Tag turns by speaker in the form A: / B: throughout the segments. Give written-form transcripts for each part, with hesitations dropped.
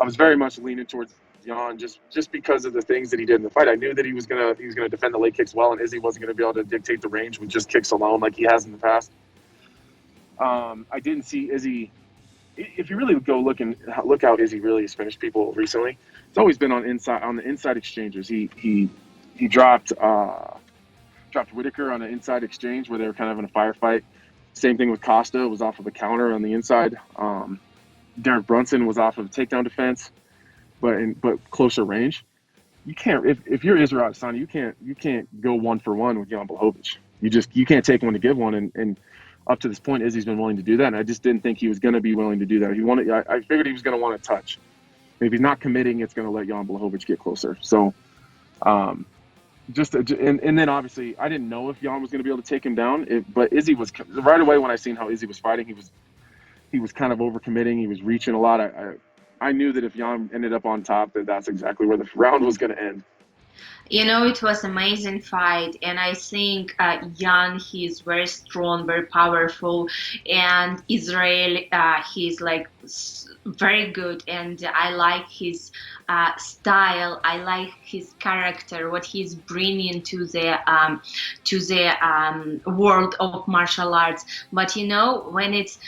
A: I was very much leaning towards Jan just because of the things that he did in the fight. I knew that he was gonna defend the leg kicks well, and Izzy wasn't gonna be able to dictate the range with just kicks alone like he has in the past. I didn't see Izzy. If you really go look how Izzy really has finished people recently, it's always been on the inside exchanges. He dropped Whitaker on an inside exchange where they were kind of in a firefight. Same thing with Costa. It was off of a counter on the inside. Derek Brunson was off of takedown defense, but closer range. You can't if you're Israel Adesanya, you can't go 1-for-1 with Jan Blachowicz. You can't take one to give one, and up to this point, Izzy's been willing to do that, and I just didn't think he was going to be willing to do that. I figured he was going to want to touch. If he's not committing, it's going to let Jan Blachowicz get closer. So, and then obviously, I didn't know if Jan was going to be able to take him down, but Izzy was right away when I seen how Izzy was fighting. He was kind of overcommitting. He was reaching a lot. I knew that if Jan ended up on top, that's exactly where the round was going to end.
B: You know, it was amazing fight, and I think Jan, he's very strong, very powerful, and Israel, he's like very good, and I like his style. I like his character, what he's bringing to the world of martial arts. But you know, when it's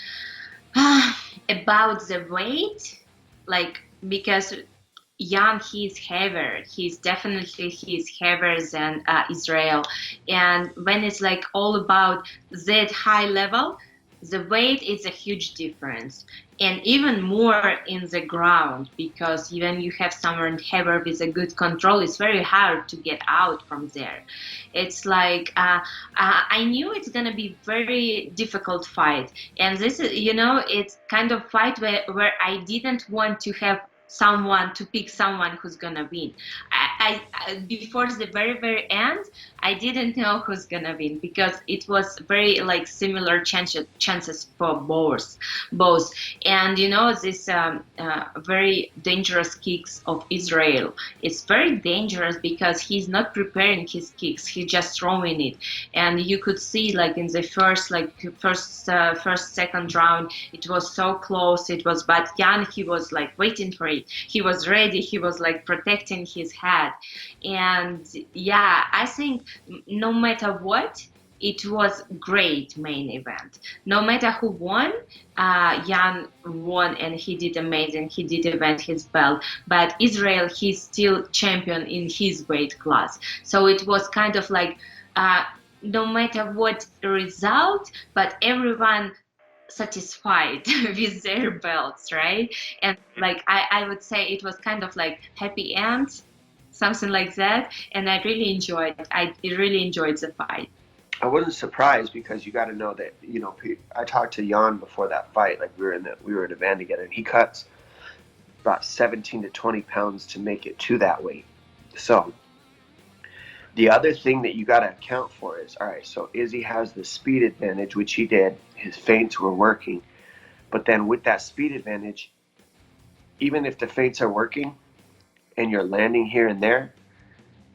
B: about the weight, like, because Jan, he's heavier. He's heavier than Israel. And when it's like all about that high level, the weight is a huge difference. And even more in the ground, because when you have someone heavier with a good control, it's very hard to get out from there. It's like, I knew it's going to be very difficult fight. And this is, you know, it's kind of fight where I didn't want to have pick someone who's gonna win. I before the very end, I didn't know who's gonna win, because it was very like similar chances for both. And you know, this very dangerous kicks of Israel. It's very dangerous because he's not preparing his kicks. He's just throwing it, and you could see like in the first second round, it was so close. But Jan, he was like waiting for it. He was ready. He was like protecting his head. And yeah, I think no matter what, it was great main event. No matter who won, Jan won, and he did amazing. He did defend his belt. But Israel, he's still champion in his weight class. So it was kind of like, no matter what result, but everyone satisfied with their belts, right? And like I would say it was kind of like happy end, something like that. And I really enjoyed it. I really enjoyed the fight.
C: I wasn't surprised, because you got to know that, you know, I talked to Jan before that fight. Like we were in a van together, and he cuts about 17 to 20 pounds to make it to that weight. So the other thing that you got to account for is, all right, so Izzy has the speed advantage, which he did. His feints were working. But then with that speed advantage, even if the feints are working and you're landing here and there,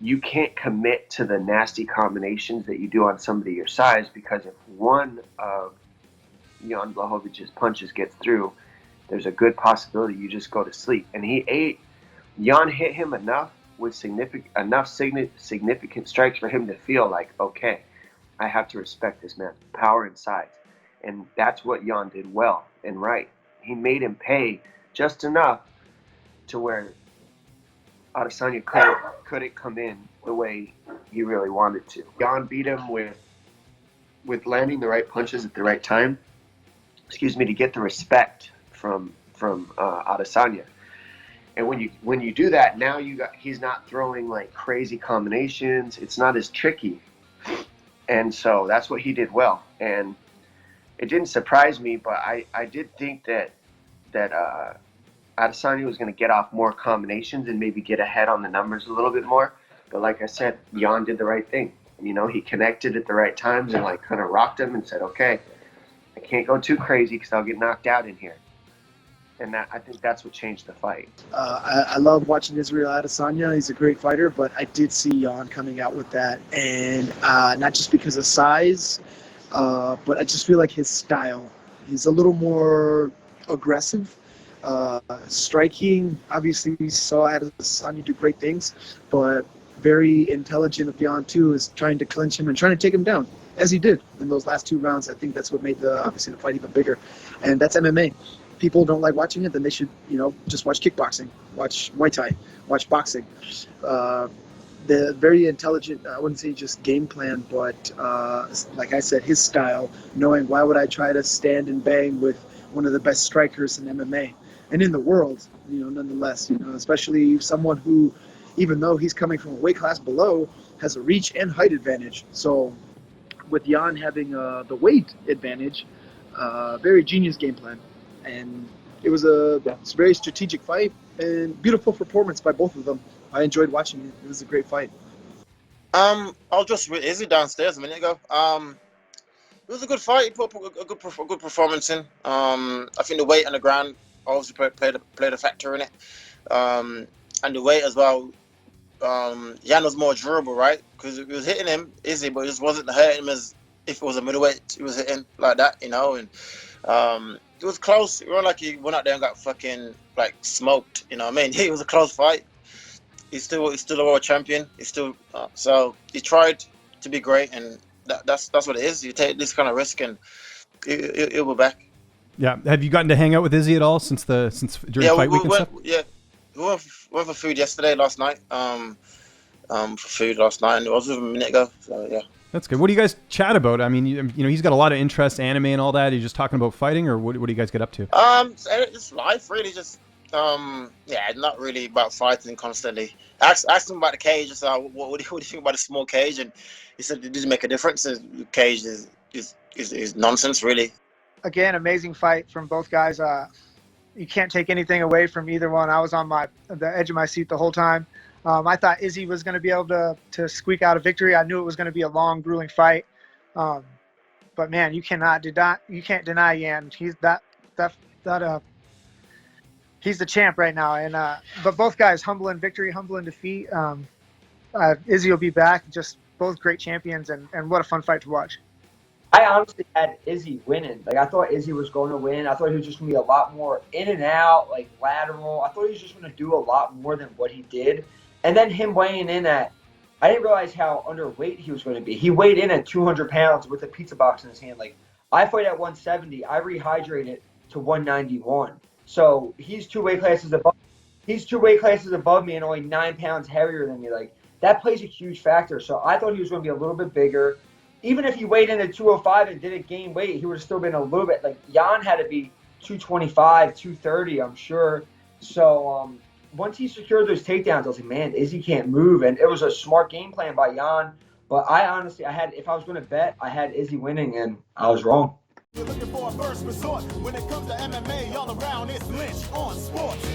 C: you can't commit to the nasty combinations that you do on somebody your size, because if one of Jan Blachowicz punches gets through, there's a good possibility you just go to sleep. And Jan hit him enough with significant strikes for him to feel like, okay, I have to respect this man, power and size. And that's what Jan did well and right. He made him pay just enough to where Adesanya couldn't come in the way he really wanted to. Jan beat him with landing the right punches at the right time, to get the respect from Adesanya. And when you do that, now he's not throwing like crazy combinations. It's not as tricky. And so that's what he did well. And it didn't surprise me, but I did think that Adesanya was going to get off more combinations and maybe get ahead on the numbers a little bit more. But like I said, Jan did the right thing. You know, he connected at the right times and like kind of rocked him and said, okay, I can't go too crazy because I'll get knocked out in here. And I think that's what changed the fight.
D: I love watching Israel Adesanya. He's a great fighter, but I did see Jan coming out with that. And not just because of size, but I just feel like his style. He's a little more aggressive. Striking, obviously, we saw Adesanya do great things, but very intelligent of Jan too, is trying to clinch him and trying to take him down, as he did in those last 2 rounds. I think that's what made the fight even bigger, and that's MMA. People don't like watching it, then they should, just watch kickboxing, watch Muay Thai, watch boxing. The very intelligent, I wouldn't say just game plan, but like I said, his style, knowing why would I try to stand and bang with one of the best strikers in MMA and in the world, nonetheless, especially someone who, even though he's coming from a weight class below, has a reach and height advantage. So with Jan having the weight advantage, very genius game plan. And it was a very strategic fight and beautiful performance by both of them. I enjoyed watching it. It was a great fight.
E: I was just with Izzy downstairs a minute ago. It was a good fight. He put a good performance in. I think the weight on the ground obviously played a factor in it. And the weight as well. Jan was more durable, right? Because it was hitting him, Izzy, but it just wasn't hurting him as if it was a middleweight. He was hitting like that, And it was close. It wasn't like he went out there and got fucking smoked. You know what I mean? It was a close fight. He's still a world champion. He's still so he tried to be great, and that's what it is. You take this kind of risk, and he'll be back.
F: Yeah. Have you gotten to hang out with Izzy at all since during fight week and stuff?
E: Yeah, we went for food last night. And I was with him a minute ago. So yeah.
F: That's good. What do you guys chat about? I mean, he's got a lot of interest, anime and all that. Are you just talking about fighting, or what do you guys get up to?
E: Just life, really. Just not really about fighting constantly. Asked him about the cage. Just what do you think about the small cage? And he said it didn't make a difference. The cage is nonsense, really.
G: Again, amazing fight from both guys. You can't take anything away from either one. I was on the edge of my seat the whole time. I thought Izzy was going to be able to squeak out a victory. I knew it was going to be a long, grueling fight. But man, you can't deny Jan. He's the champ right now. And but both guys, humble in victory, humble in defeat. Izzy will be back. Just both great champions, and what a fun fight to watch.
H: I honestly had Izzy winning. I thought Izzy was going to win. I thought he was just going to be a lot more in and out, lateral. I thought he was just going to do a lot more than what he did. And then him weighing in I didn't realize how underweight he was going to be. He weighed in at 200 pounds with a pizza box in his hand. I fight at 170. I rehydrated to 191. So he's two weight classes above me and only 9 pounds heavier than me. That plays a huge factor. So I thought he was going to be a little bit bigger. Even if he weighed in at 205 and didn't gain weight, he would have still been a little bit. Jan had to be 225, 230, I'm sure. So once he secured those takedowns, I was like, man, Izzy can't move. And it was a smart game plan by Jan. But I honestly, if I was going to bet, I had Izzy winning, and I was wrong.
I: You're looking for a first resort. When it comes to MMA, all around it's Lynch on sports.